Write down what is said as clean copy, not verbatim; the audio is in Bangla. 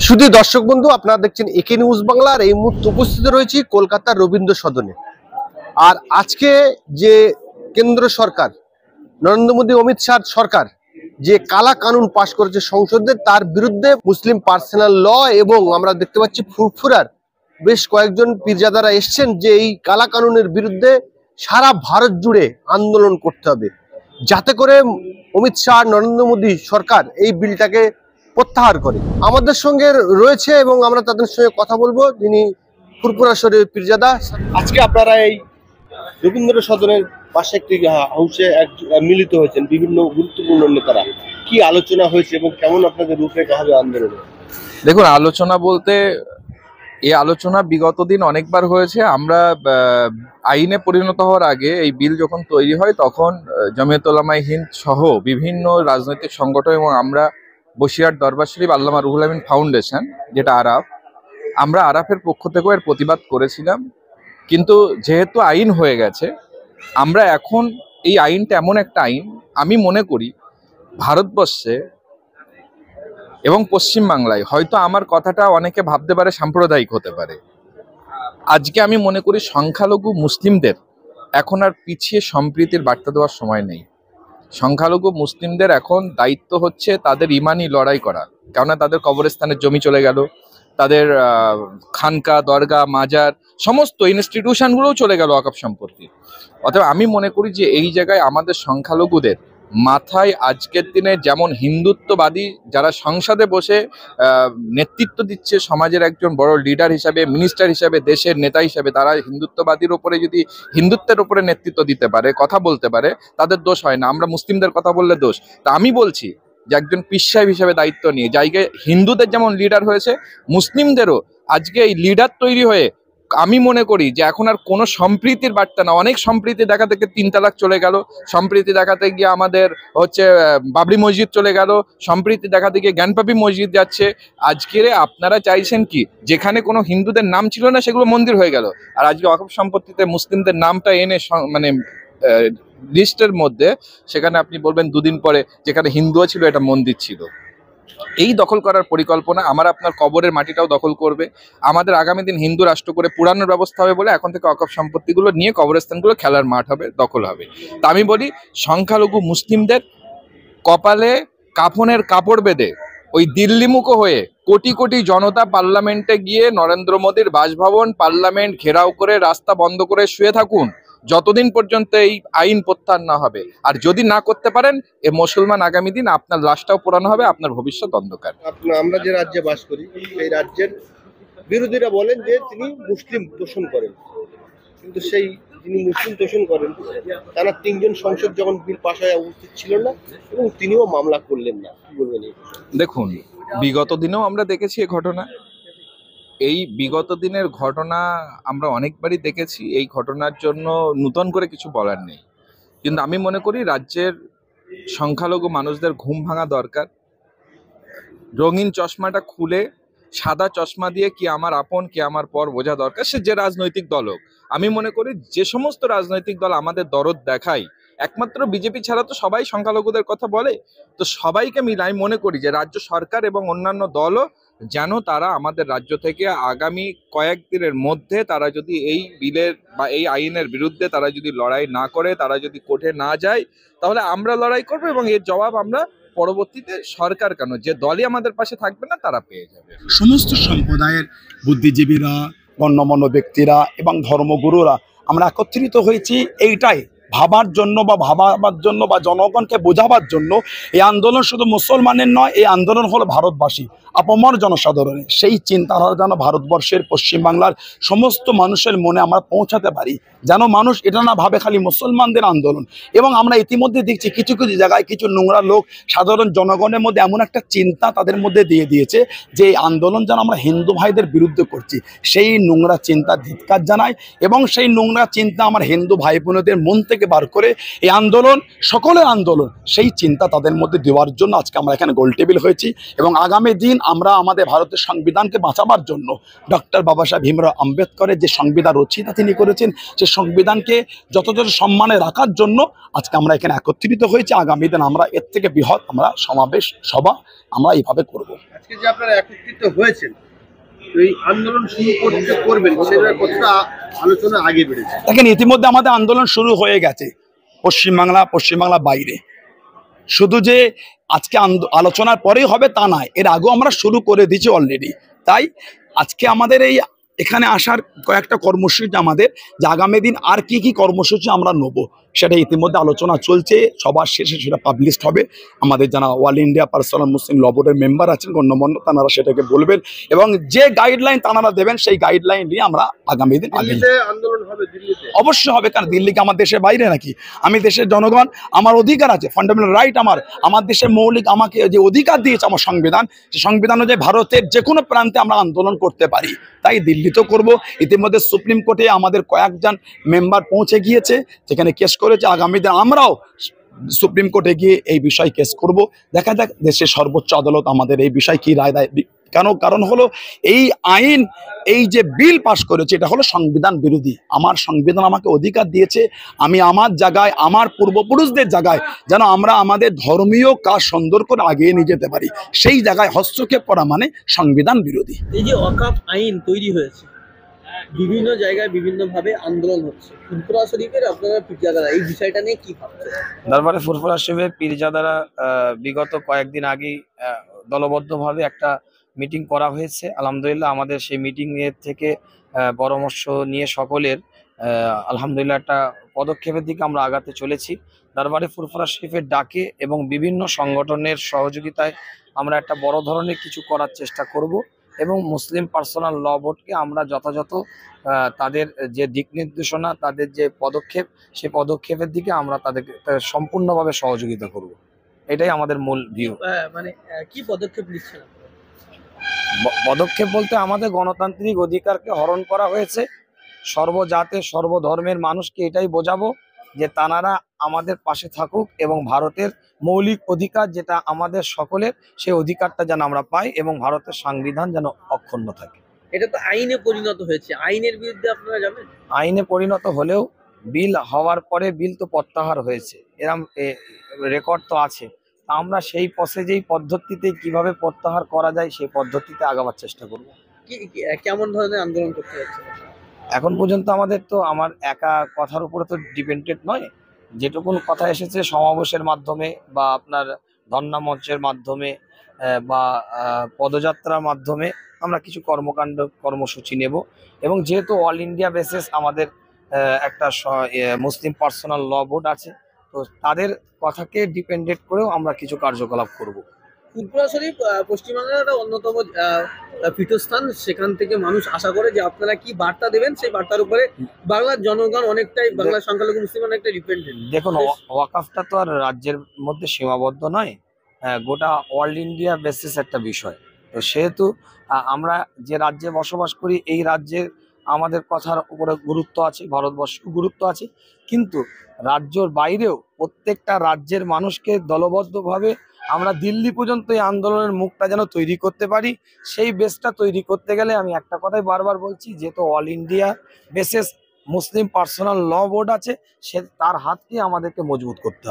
শুধু দর্শক বন্ধু, আপনারা দেখছেন একে নিউজ বাংলার। এই মুহূর্তে উপস্থিত রয়েছি কলকাতার রবীন্দ্র সদনে। আর আজকে যে কেন্দ্র সরকার, নরেন্দ্র মোদী অমিত শাহ সরকার যে কালা কানুন পাশ করেছে সংসদে, তার বিরুদ্ধে মুসলিম পার্সোনাল ল এবং আমরা দেখতে পাচ্ছি ফুরফুরার বেশ কয়েকজন পীরজাদারা এসছেন যে এই কালা কানুনের বিরুদ্ধে সারা ভারত জুড়ে আন্দোলন করতে হবে, যাতে করে অমিত শাহ নরেন্দ্র মোদী সরকার এই বিলটাকে প্রত্যাহার করে। আমাদের সঙ্গে রয়েছে এবং আমরা তাদের সঙ্গে কথা বলবো, যিনি ফুরফুরা শরীফ পীরজাদা। আজকে আপনারা এই রবীন্দ্র সদনের পাশে একটি হাউসে মিলিত হয়েছেন বিভিন্ন গুরুত্বপূর্ণ নেতারা। কি আলোচনা হয়েছে এবং কেমন আপনাদের রূপরেখা হবে আন্দোলনে? দেখুন, আলোচনা বলতে এই আলোচনা বিগত দিন অনেকবার হয়েছে। আমরা আইনে পরিণত হওয়ার আগে এই বিল যখন তৈরি হয় তখন জমিয়ত উলামায়ে হিন্দ সহ বিভিন্ন রাজনৈতিক সংগঠন এবং আমরা বসিরহাট দরবার শরীফ আল্লামা রুহুল আমিন ফাউন্ডেশন, যেটা আরাফ, আমরা আরাফের পক্ষ থেকেও এর প্রতিবাদ করেছিলাম। কিন্তু যেহেতু আইন হয়ে গেছে, আমরা এখন এই আইনটা এমন একটা আইন, আমি মনে করি ভারতবর্ষে এবং পশ্চিমবাংলায়, হয়তো আমার কথাটা অনেকে ভাবতে পারে সাম্প্রদায়িক হতে পারে, আজকে আমি মনে করি সংখ্যালঘু মুসলিমদের এখন আর পিছিয়ে সম্প্রীতির বার্তা দেওয়ার সময় নেই। সংখ্যালঘু মুসলিমদের এখন দায়িত্ব হচ্ছে তাদের ইমানি লড়াই করা, কেননা তাদের কবরস্থানের জমি চলে গেল, তাদের খানকা, দরগা, মাজার, সমস্ত ইনস্টিটিউশনগুলোও চলে গেল ওয়াকফ সম্পত্তি। অতএব আমি মনে করি যে এই জায়গায় আমাদের সংখ্যালঘুদের মাথায় আজকের দিনে যেমন হিন্দুত্ববাদী যারা সংসদে বসে নেতৃত্ব দিচ্ছে, সমাজের একজন বড় লিডার হিসাবে, মিনিস্টার হিসাবে, দেশের নেতা হিসাবে, তারা হিন্দুত্ববাদীর ওপরে যদি হিন্দুত্বের ওপরে নেতৃত্ব দিতে পারে, কথা বলতে পারে, তাদের দোষ হয় না। আমরা মুসলিমদের কথা বললে দোষ। তা আমি বলছি যে একজন পীর সাহেব হিসাবে দায়িত্ব নিয়ে জায়গায় হিন্দুদের যেমন লিডার হয়েছে, মুসলিমদেরও আজকে এই লিডার তৈরি হয়ে আমি মনে করি যে এখন আর কোনো সম্প্রীতির বার্তা না। অনেক সম্প্রীতি দেখাতে গিয়ে 3 তালাক চলে গেল, সম্প্রীতি দেখাতে গিয়ে আমাদের বাবরি মসজিদ চলে গেল, সম্প্রীতি দেখাতে গিয়ে জ্ঞানপাপী মসজিদ যাচ্ছে। আজকের আপনারা চাইছেন কি, যেখানে কোনো হিন্দুদের নাম ছিল না সেগুলো মন্দির হয়ে গেল, আর আজকে ওয়াকফ সম্পত্তিতে মুসলিমদের নামটা এনে মানে লিস্টের মধ্যে, সেখানে আপনি বলবেন 2 দিন পরে যেখানে হিন্দুও ছিল এটা মন্দির ছিল। এই দখল করার পরিকল্পনা, আমার আপনার কবরের মাটিটাও দখল করবে। আমাদের আগামী দিন হিন্দু রাষ্ট্র করে পুরানোর ব্যবস্থা হবে বলে এখন থেকে ওয়াকফ সম্পত্তিগুলো নিয়ে কবরস্থানগুলো খেলার মাঠ হবে, দখল হবে। তা আমি বলি সংখ্যালঘু মুসলিমদের কপালে কাফনের কাপড় বেঁধে ওই দিল্লিমুখো হয়ে কোটি কোটি জনতা পার্লামেন্টে গিয়ে নরেন্দ্র মোদীর বাসভবন, পার্লামেন্ট ঘেরাও করে রাস্তা বন্ধ করে শুয়ে থাকুন যতদিন পর্যন্ত এই আইন প্রত্যাহার না হবে। আর যদি না করতে পারেন, এ মুসলমান আগামী দিন আপনার লাশটাও পোড়ানো হবে, আপনার ভবিষ্যৎ অন্ধকার। আমরা যে রাজ্যে বাস করি, সেই রাজ্যের বিরোধীরা বলেন যে তিনি মুসলিম তোষণ করেন, কিন্তু সেই যিনি মুসলিম তোষণ করেন তারা 3 জন সংসদ যখন বিল পাশ হয়ে উপস্থিত ছিল না এবং তিনিও মামলা করলেন না। কি বলবেন? দেখুন, বিগত দিনেও আমরা দেখেছি এই ঘটনা। এই বিগত দিনের ঘটনা আমরা অনেকবারই দেখেছি। এই ঘটনার জন্য নতুন করে কিছু বলার নেই, কিন্তু আমি মনে করি রাজ্যের সংখ্যালঘু মানুষদের ঘুম ভাঙা দরকার। রঙিন চশমাটা খুলে সাদা চশমা দিয়ে কি আমার আপন কি আমার পর বোঝা দরকার, সে যে রাজনৈতিক দল হোক। আমি মনে করি যে সমস্ত রাজনৈতিক দল আমাদের দরদ দেখায়, একমাত্র বিজেপি ছাড়া তো সবাই সংখ্যালঘুদের কথা বলে, তো সবাইকে মিলে আমি মনে করি যে রাজ্য সরকার এবং অন্যান্য দলও যেন তারা আমাদের রাজ্য থেকে আগামী কয়েকদিনের মধ্যে তারা যদি এই বিলের বা এই আইনের বিরুদ্ধে তারা যদি লড়াই না করে, তারা যদি কোর্টে না যায়, তাহলে আমরা লড়াই করবো এবং এর জবাব আমরা পরবর্তীতে সরকার কেন, যে দলই আমাদের পাশে থাকবে না তারা পেয়ে যাবে। সমস্ত সম্প্রদায়ের বুদ্ধিজীবীরা, গণ্যমান্য ব্যক্তিরা এবং ধর্মগুরুরা আমরা একত্রিত হয়েছি এইটাই ভাবার জন্য বা ভাবার জন্য বা জনগণকে বোঝাবার জন্য। এই আন্দোলন শুধু মুসলমানের নয়, এই আন্দোলন হলো ভারতবাসী, আপামর জনসাধারণের। সেই চিন্তাধারা যেন ভারতবর্ষের পশ্চিমবাংলার সমস্ত মানুষের মনে আমরা পৌঁছাতে পারি, যেন মানুষ এটা না ভাবে খালি মুসলমানদের আন্দোলন। এবং আমরা ইতিমধ্যে দেখছি কিছু কিছু জায়গায় কিছু নোংরা লোক সাধারণ জনগণের মধ্যে এমন একটা চিন্তা তাদের মধ্যে দিয়ে দিয়েছে যে এই আন্দোলন যেন আমরা হিন্দু ভাইদের বিরুদ্ধে করছি। সেই নোংরা চিন্তা ধিক্কার জানাই এবং সেই নোংরা চিন্তা আমার হিন্দু ভাই বোনদের মন থেকে থেকে বার করে এই আন্দোলন সকলের আন্দোলন সেই চিন্তা তাদের মধ্যে দেওয়ার জন্য আজকে আমরা এখানে গোল টেবিল হয়েছি। এবং আগামী দিন আমরা আমাদের ভারতের সংবিধানকে বাঁচাবার জন্য ডক্টর বাবা সাহেব ভীমরাও আম্বেদকরের যে সংবিধান রচয়িতা তিনি করেছেন সেই সংবিধানকে যথাযথ সম্মানে রাখার জন্য আজকে আমরা এখানে একত্রিত হয়েছি। আগামী দিন আমরা এর থেকে বৃহৎ আমরা সমাবেশ সভা আমরা এইভাবে করব। আজকে যে আপনারা একত্রিত হয়েছেন, এই আন্দোলন শুরু করবেন সেটা কতটা আলোচনা আগে বেড়েছে? দেখেন, ইতিমধ্যে আমাদের আন্দোলন শুরু হয়ে গেছে পশ্চিমবাংলা বাইরে। শুধু যে আজকে আলোচনার পরেই হবে তা নয়, এর আগেও আমরা শুরু করে দিয়েছি অলরেডি। তাই আজকে আমাদের এই এখানে আসার কয়েকটা কর্মসূচি আমাদের, যে আগামী দিন আর কি কি কর্মসূচি আমরা নেব সেটা ইতিমধ্যে আলোচনা চলছে। সবার শেষে সেটা পাবলিশড হবে। আমাদের যারা অল ইন্ডিয়া পার্সোনাল মুসলিম ল বোর্ডের মেম্বার আছেন গণ্যমান্য, তারা সেটাকে বলবেন এবং যে গাইডলাইন তারা দেবেন সেই গাইডলাইন নিয়ে আমরা আগামী দিন আন্দোলন হবে। দিল্লিতে অবশ্যই হবে, কারণ দিল্লি কি আমার দেশের বাইরে নাকি? আমি দেশের জনগণ, আমার অধিকার আছে, ফান্ডামেন্টাল রাইট আমার দেশের মৌলিক আমাকে যে অধিকার দিয়েছে আমার সংবিধান, সে সংবিধান অনুযায়ী ভারতের যে কোনো প্রান্তে আমরা আন্দোলন করতে পারি। তাই দিল্লিতেও করব। ইতিমধ্যে সুপ্রিম কোর্টে আমাদের কয়েকজন মেম্বার পৌঁছে গিয়েছে, যেখানে কেস করেছে। আগামী দিন আমরাও সুপ্রিম কোর্টে গিয়ে এই বিষয় কেস করব। দেখা যাক দেশের সর্বোচ্চ আদালত আমাদের এই বিষয় কি রায় দেয়। কারণ হলো এই আইন, এই যে বিল পাশ করেছে এটা হলো সংবিধান বিরোধী। আমার সংবিধান আমাকে অধিকার দিয়েছে আমি আমার জায়গায়, আমার পূর্বপুরুষদের জায়গায় যেন আমরা আমাদের ধর্মীয় কাজ সুন্দর করে আগিয়ে নিয়ে যেতে পারি, সেই জায়গায় হস্তক্ষেপ করা মানে সংবিধান বিরোধী। এই যে ওয়াকফ আইন তৈরি হয়েছে, বিভিন্ন জায়গায় বিভিন্নভাবে আন্দোলন হচ্ছে, ফুরফুরা শরীফের আপনারা পীরজাদারা এই বিষয়টা নিয়ে কি ভাবছেন? দরবারে ফুরফুরা শরীফের পীরজাদারা বিগত কয়েকদিন আগেই দলবদ্ধভাবে একটা মিটিং করা হয়েছে। আলহামদুলিল্লাহ আমাদের সেই মিটিং এর থেকে পরামর্শ নিয়ে সকলের আলহামদুলিল্লাহ একটা পদক্ষেপের দিকে আমরা আগাতে চলেছি। দরবারে ফুরফুরা শরীফের ডাকে এবং বিভিন্ন সংগঠনের সহযোগিতায় আমরা একটা বড় ধরনের কিছু করার চেষ্টা করব এবং মুসলিম পার্সোনাল ল বোর্ডকে আমরা যথাযথ তাদের যে দিক নির্দেশনা, তাদের যে পদক্ষেপ, সেই পদক্ষেপের দিকে আমরা তাদেরকে সম্পূর্ণভাবে সহযোগিতা করব। এটাই আমাদের মূল ভিউ। মানে কি পদক্ষেপ নিচ্ছেন? পদক্ষেপ বলতে আমাদের গণতান্ত্রিক অধিকারকে হরণ করা হয়েছে। সর্বজাতের সর্বধর্মের মানুষকে এটাই বোঝাবো যে তানারা আমাদের পাশে থাকুক এবং ভারতের মৌলিক অধিকার যেটা আমাদের সকলের, সেই অধিকারটা যেন আমরা পাই এবং ভারতের সংবিধান যেন অক্ষুণ্ণ থাকে। এটা তো আইনে পরিণত হয়েছে, আইনের বিরুদ্ধে আপনারা যাবেন? আইনে পরিণত হলেও বিল হওয়ার পরে বিল তো প্রত্যাহার হয়েছে, এরম রেকর্ড তো আছে। আমরা সেই যেই পদ্ধতিতে কিভাবে প্রত্যাহার করা যায় সেই পদ্ধতিতে আগাবার চেষ্টা করব। কেমন ধরনের আন্দোলন করতে যাচ্ছে? এখন পর্যন্ত আমাদের তো আমার একা কথার উপরে তো ডিপেন্ডেন্ট নয়। যেটুকুন কথা এসেছে সমাবেশের মাধ্যমে বা আপনার ধর্ণা মঞ্চের মাধ্যমে বা পদযাত্রার মাধ্যমে আমরা কিছু কর্মসূচি নেব। এবং যেহেতু অল ইন্ডিয়া বেসিস আমাদের একটা মুসলিম পার্সোনাল ল বোর্ড আছে, তো তাদের কথাকে ডিপেন্ডেন্ট করেও আমরা কিছু কার্যকলাপ করব। ফুরফুরা শরীফ পশ্চিমবাংলার একটা অন্যতম পীঠস্থান, সেখান থেকে মানুষ আশা করে যে আপনারা কি বার্তা দেবেন, সেই বার্তার উপরে বাংলার জনগণ অনেকটাই, বাংলার সংখ্যালঘু মুসলিম অনেকটাই ডিপেন্ডেন্ট। দেখুন, ওয়াকফটা তো আর রাজ্যের মধ্যে সীমাবদ্ধ নয়, গোটা অল ইন্ডিয়া বেসিস একটা বিষয়। তো সেহেতু আমরা যে রাজ্যে বসবাস করি এই রাজ্যের আমাদের কথার উপরে গুরুত্ব আছে, ভারতবর্ষের গুরুত্ব আছে, কিন্তু রাজ্যের বাইরেও প্রত্যেকটা রাজ্যের মানুষকে দলবদ্ধভাবে আমরা দিল্লি পর্যন্ত এই আন্দোলনের মুখটা যেন তৈরি করতে পারি। সেই বেসটা তৈরি করতে গেলে আমি একটা কথাই বারবার বলছি, যেহেতু অল ইন্ডিয়া বেসিস মুসলিম পার্সোনাল ল বোর্ড আছে, তার হাতকে আমাদেরকে মজবুত করতে হবে।